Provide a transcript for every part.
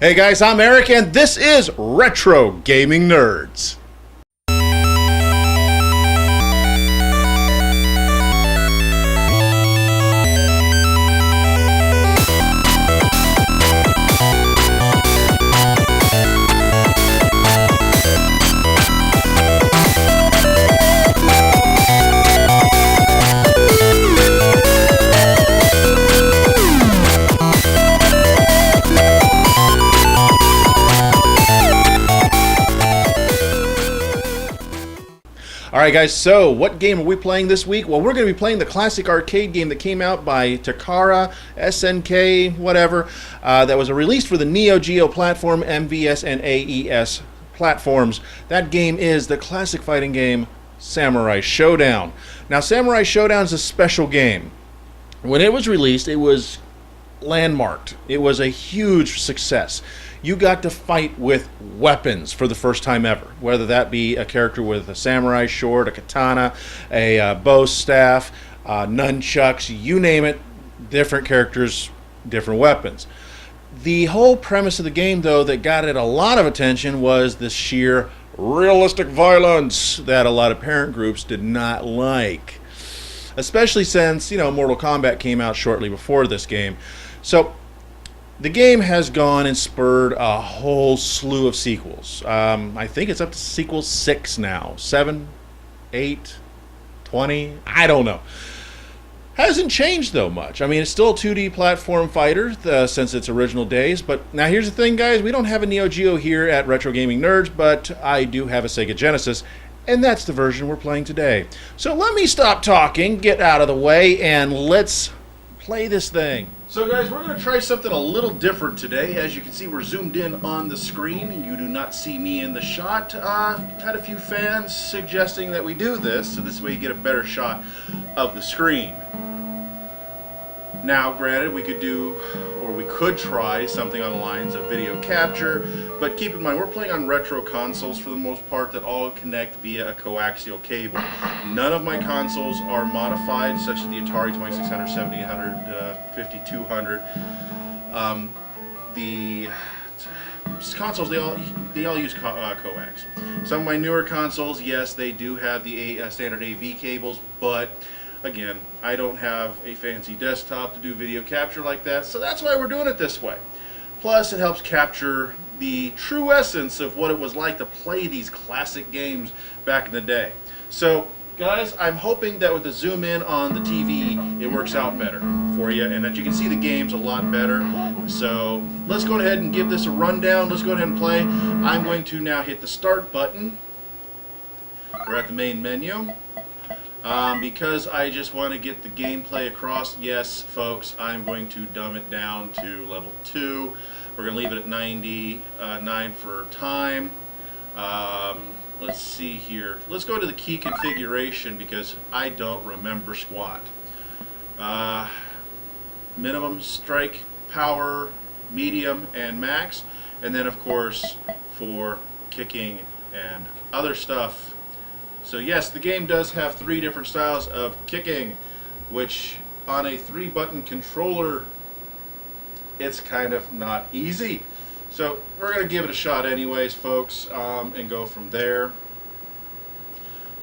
Hey guys, I'm Eric, and this is Retro Gaming Nerds. Alright guys, so what game are we playing this week? Well, we're going to be playing the classic arcade game that came out by Takara, SNK, whatever, that was released for the Neo Geo platform, MVS, and AES platforms. That game is the classic fighting game, Samurai Shodown. Now, Samurai Shodown is a special game. When it was released, it was landmarked. It was a huge success. You got to fight with weapons for the first time ever, whether that be a character with a samurai sword, a katana, a bow staff, nunchucks, you name it, different characters, different weapons. The whole premise of the game, though, that got it a lot of attention was the sheer realistic violence that a lot of parent groups did not like, especially since, Mortal Kombat came out shortly before this game. So the game has gone and spurred a whole slew of sequels. I think it's up to sequel 6 now. 7, 8, 20, I don't know. Hasn't changed, though, much. I mean, it's still a 2D platform fighter since its original days. But now here's the thing, guys. We don't have a Neo Geo here at Retro Gaming Nerds, but I do have a Sega Genesis, and that's the version we're playing today. So let me stop talking, get out of the way, and let's play this thing. So guys, we're going to try something a little different today. As you can see, we're zoomed in on the screen. You do not see me in the shot. Had a few fans suggesting that we do this, so this way you get a better shot of the screen. Now, granted, we could try something on the lines of video capture, but keep in mind, we're playing on retro consoles for the most part that all connect via a coaxial cable. None of my consoles are modified, such as the Atari 2600, 7800, 5200. The consoles, they all use coax. Some of my newer consoles, yes, they do have the standard AV cables, but again, I don't have a fancy desktop to do video capture like that, so that's why we're doing it this way. Plus, it helps capture the true essence of what it was like to play these classic games back in the day. So, guys, I'm hoping that with the zoom in on the TV, it works out better for you, and that you can see the games a lot better. So, let's go ahead and give this a rundown. Let's go ahead and play. I'm going to now hit the start button. We're at the main menu. Because I just want to get the gameplay across, yes, folks, I'm going to dumb it down to level 2. We're going to leave it at 99 for time. Let's see here. Let's go to the key configuration because I don't remember squat. Minimum strike power, medium, and max. And then, of course, for kicking and other stuff. So yes, the game does have 3 different styles of kicking, which on a 3-button controller, it's kind of not easy. So we're going to give it a shot anyways, folks, and go from there.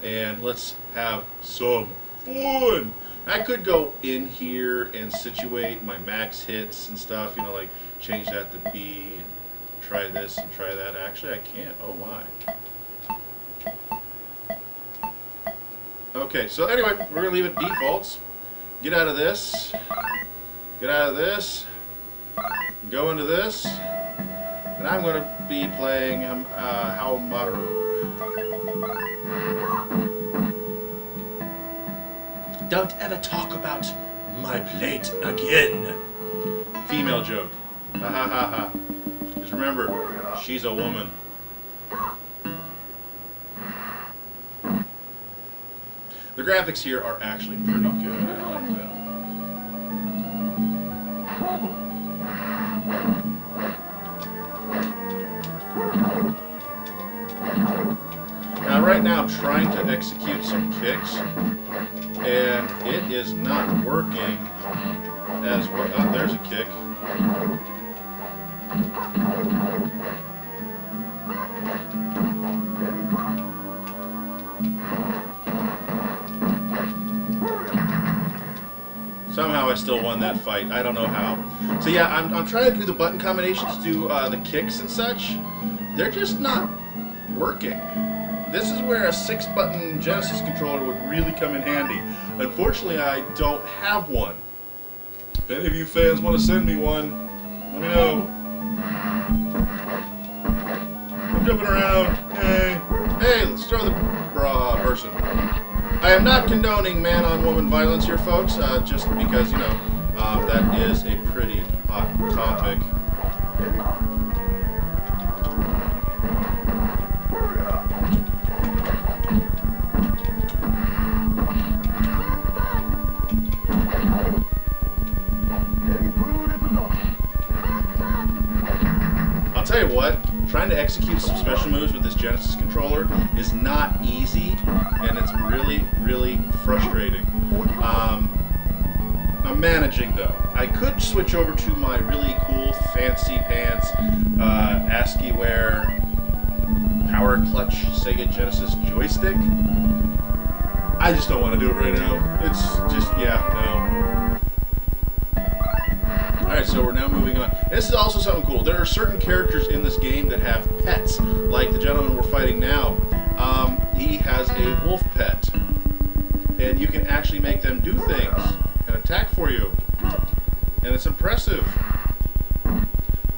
And let's have some fun. I could go in here and situate my max hits and stuff, like change that to B, and try this and try that. Actually, I can't. Oh my. Okay, so anyway, we're going to leave it defaults. Get out of this. Get out of this. Go into this. And I'm going to be playing Haomaru. Don't ever talk about my plate again. Female joke. Ha ha ha ha. Just remember, she's a woman. The graphics here are actually pretty good. I like them. Now, right now, I'm trying to execute some kicks, and it is not working as well. Oh, there's a kick. I still won that fight. I don't know how. So yeah, I'm trying to do the button combinations, do the kicks and such. They're just not working. This is where a 6-button Genesis controller would really come in handy. Unfortunately, I don't have one. If any of you fans want to send me one, let me know. I'm jumping around. Hey, hey, let's throw the person. I am not condoning man-on-woman violence here, folks, just because, you know, that is a pretty hot topic. I'll tell you what, trying to execute some special moves with this Genesis controller is not easy, and it's really, really frustrating. I'm managing, though. I could switch over to my really cool, fancy pants, ASCII-ware, power clutch Sega Genesis joystick. I just don't want to do it right now. It's just, yeah, no. Alright, so we're now moving on. This is also something cool. There are certain characters in this game that have pets, like the gentleman we're fighting now. He has a wolf pet, and you can actually make them do things and attack for you, and it's impressive.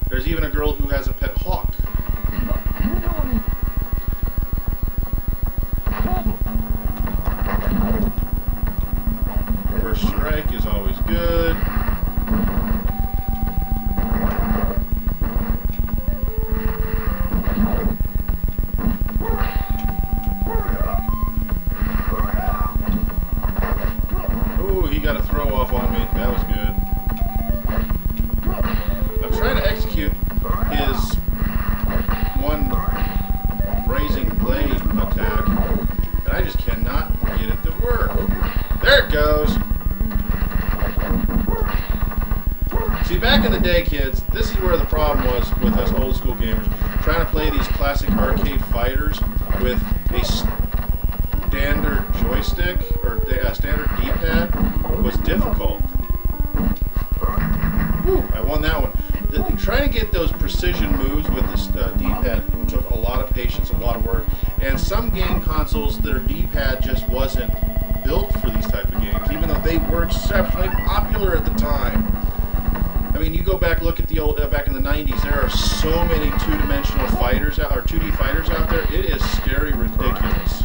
There's even a girl who has a pet hawk. First strike is always good. Got a throw off on me. That was good. I'm trying to execute his one raising blade attack, and I just cannot get it to work. There it goes. See, back in the day, kids, this is where the problem was with us old school gamers. Trying to play these classic arcade fighters with a standard joystick or a standard D-pad was difficult. Whew, I won that one. Trying to get those precision moves with this D-pad took a lot of patience, a lot of work, and some game consoles, their D-pad just wasn't built for these type of games, even though they were exceptionally popular at the time. I mean, you go back, look at the old, back in the 90s, there are so many two-dimensional fighters, or 2D fighters out there, it is scary ridiculous.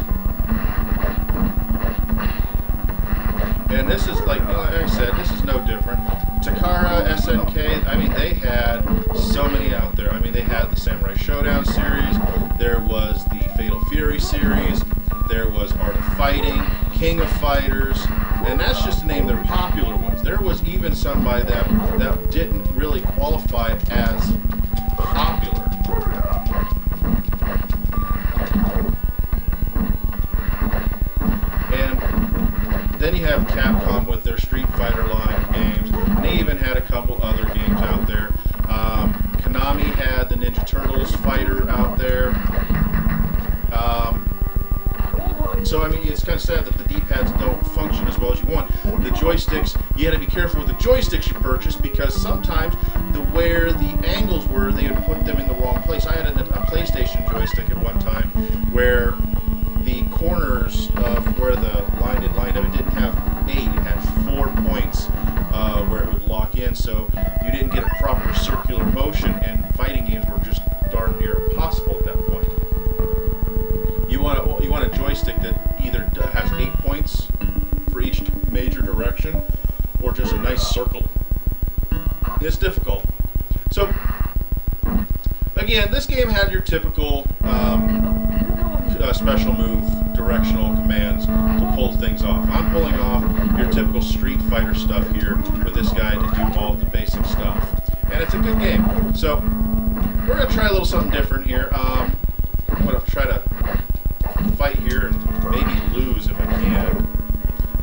And this is like I said, this is no different. Takara, SNK, I mean, they had so many out there. I mean, they had the Samurai Shodown series, there was the Fatal Fury series, there was Art of Fighting, King of Fighters, and that's just to name their popular ones. There was even some by them that didn't really qualify as popular. Then you have Capcom with their Street Fighter line of games, and they even had a couple other games out there. Konami had the Ninja Turtles fighter out there. So, I mean, it's kind of sad that the D-pads don't function as well as you want. The joysticks, you had to be careful with the joysticks you purchase, because sometimes where the angles were, they would put them in the wrong place. I had a PlayStation joystick at one time where the corners of where the line it lined up, it didn't have 8, it had 4 points where it would lock in, so you didn't get a proper circular motion, and fighting games were just darn near impossible at that point. You want a joystick that either has 8 points for each major direction, or just a nice circle. It's difficult. So, again, this game had your typical special move, directional commands to pull things off. I'm pulling off your typical Street Fighter stuff here with this guy to do all the basic stuff. And it's a good game. So, we're going to try a little something different here. I'm going to try to fight here and maybe lose if I can.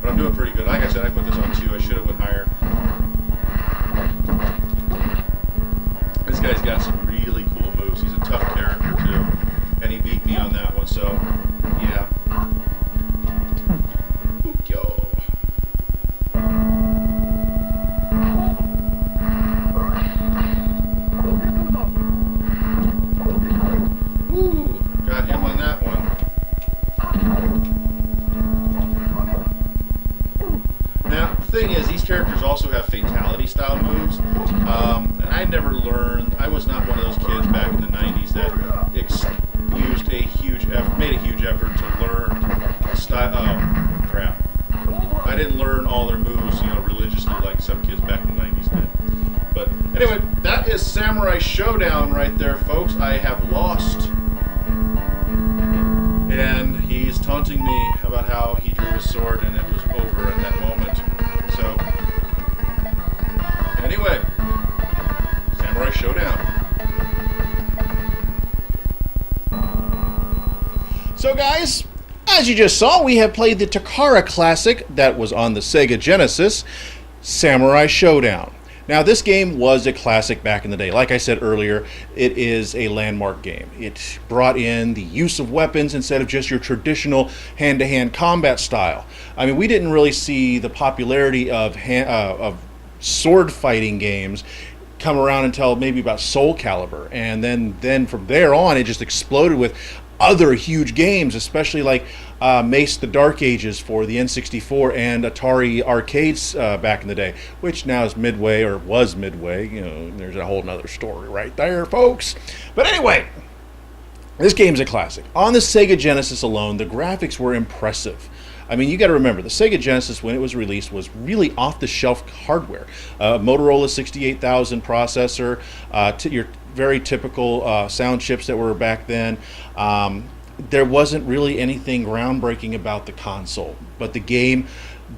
But I'm doing pretty good. Like I said, I put this on 2. I should have went higher. This guy's got some really cool moves. He's a tough character too, and he beat me on that one. So, yeah. Samurai Shodown right there, folks. I have lost. And he's taunting me about how he drew his sword and it was over at that moment. So, anyway, Samurai Shodown. So guys, as you just saw, we have played the Takara classic that was on the Sega Genesis, Samurai Shodown. Now, this game was a classic back in the day. Like I said earlier, it is a landmark game. It brought in the use of weapons instead of just your traditional hand-to-hand combat style. I mean, we didn't really see the popularity of sword fighting games come around until maybe about Soul Calibur, and then from there on, it just exploded with other huge games, especially like Mace the Dark Ages for the N64 and Atari arcades back in the day, which now is Midway, or was Midway. You know, there's a whole nother story right there, folks. But anyway, this game's a classic. On the Sega Genesis alone, the graphics were impressive. I mean, you got to remember, the Sega Genesis, when it was released, was really off-the-shelf hardware. Motorola 68000 processor, your very typical sound chips that were back then. There wasn't really anything groundbreaking about the console, but the game,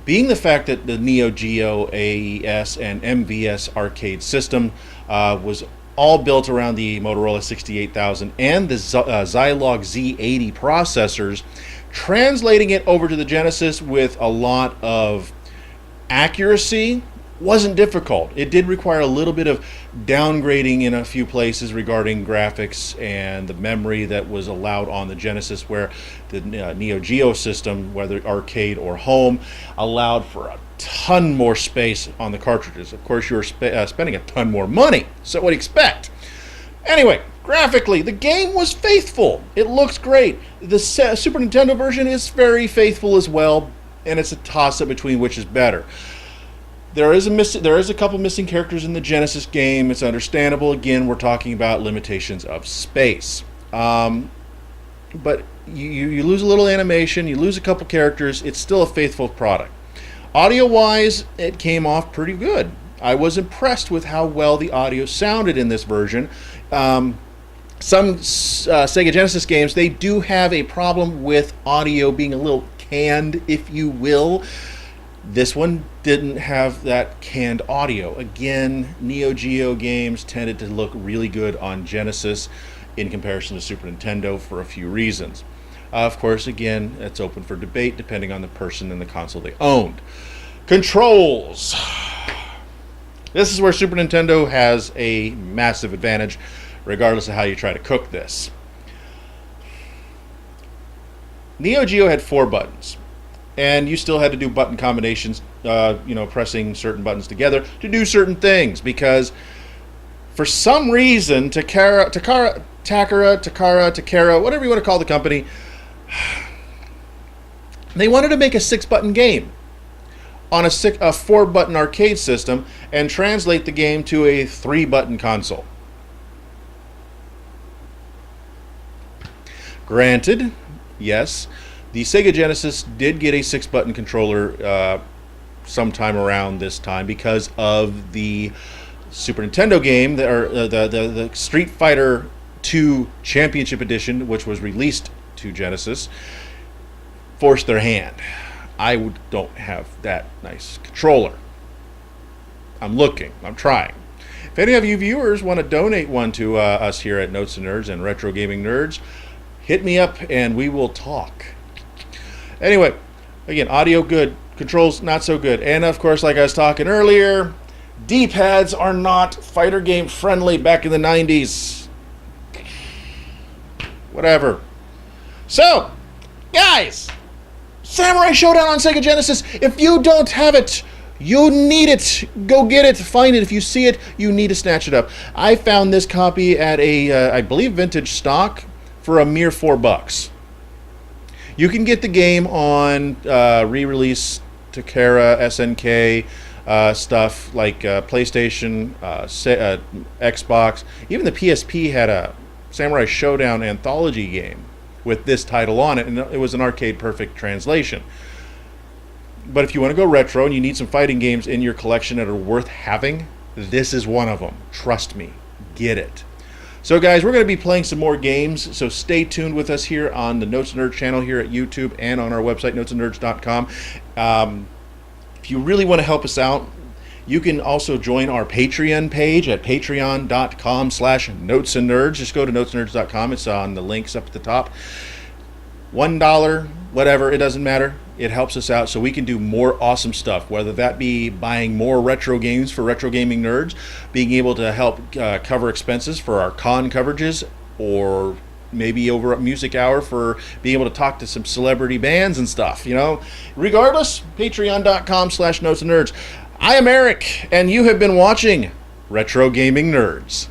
being the fact that the Neo Geo, AES, and MVS arcade system was all built around the Motorola 68000 and the Zilog Z80 processors, translating it over to the Genesis with a lot of accuracy wasn't difficult. It did require a little bit of downgrading in a few places regarding graphics and the memory that was allowed on the Genesis, where the Neo Geo system, whether arcade or home, allowed for a ton more space on the cartridges. Of course, you were spending a ton more money, so what do you expect? Anyway, graphically, the game was faithful. It looks great. The Super Nintendo version is very faithful as well, and it's a toss-up between which is better. There is a couple missing characters in the Genesis game. It's understandable. Again, we're talking about limitations of space. But you lose a little animation, you lose a couple characters, it's still a faithful product. Audio-wise, it came off pretty good. I was impressed with how well the audio sounded in this version. Some Sega Genesis games, they do have a problem with audio being a little canned, if you will. This one didn't have that canned audio. Again, Neo Geo games tended to look really good on Genesis in comparison to Super Nintendo for a few reasons. Of course, again, it's open for debate depending on the person and the console they owned. Controls. This is where Super Nintendo has a massive advantage, regardless of how you try to cook this. Neo Geo had 4 buttons. And you still had to do button combinations, pressing certain buttons together to do certain things, because for some reason, Takara, whatever you want to call the company, they wanted to make a 6-button game on a 4-button arcade system and translate the game to a 3-button console. Granted, yes, the Sega Genesis did get a 6-button controller sometime around this time because of the Super Nintendo game, the Street Fighter II Championship Edition, which was released to Genesis, forced their hand. I don't have that nice controller. I'm looking. I'm trying. If any of you viewers want to donate one to us here at Notes and Nerds and Retro Gaming Nerds, hit me up and we will talk. Anyway, again, audio good, controls not so good. And of course, like I was talking earlier, D-pads are not fighter game friendly back in the 90s. Whatever. So, guys, Samurai Shodown on Sega Genesis. If you don't have it, you need it. Go get it. Find it. If you see it, you need to snatch it up. I found this copy at a, I believe, vintage stock for a mere $4. You can get the game on re-release Takara, SNK stuff like PlayStation, Xbox. Even the PSP had a Samurai Shodown anthology game with this title on it, and it was an arcade-perfect translation. But if you want to go retro and you need some fighting games in your collection that are worth having, this is one of them. Trust me. get it. So guys, we're going to be playing some more games, so stay tuned with us here on the Notes and Nerds channel here at YouTube and on our website, notesandnerds.com. If you really want to help us out, you can also join our Patreon page at patreon.com/notesandnerds. Just go to notesandnerds.com. It's on the links up at the top. $1, whatever, it doesn't matter. It helps us out so we can do more awesome stuff, whether that be buying more retro games for retro gaming nerds, being able to help cover expenses for our con coverages, or maybe over at Music Hour for being able to talk to some celebrity bands and stuff, you know. Regardless, patreon.com/notesandnerds. I am Eric, and you have been watching Retro Gaming Nerds.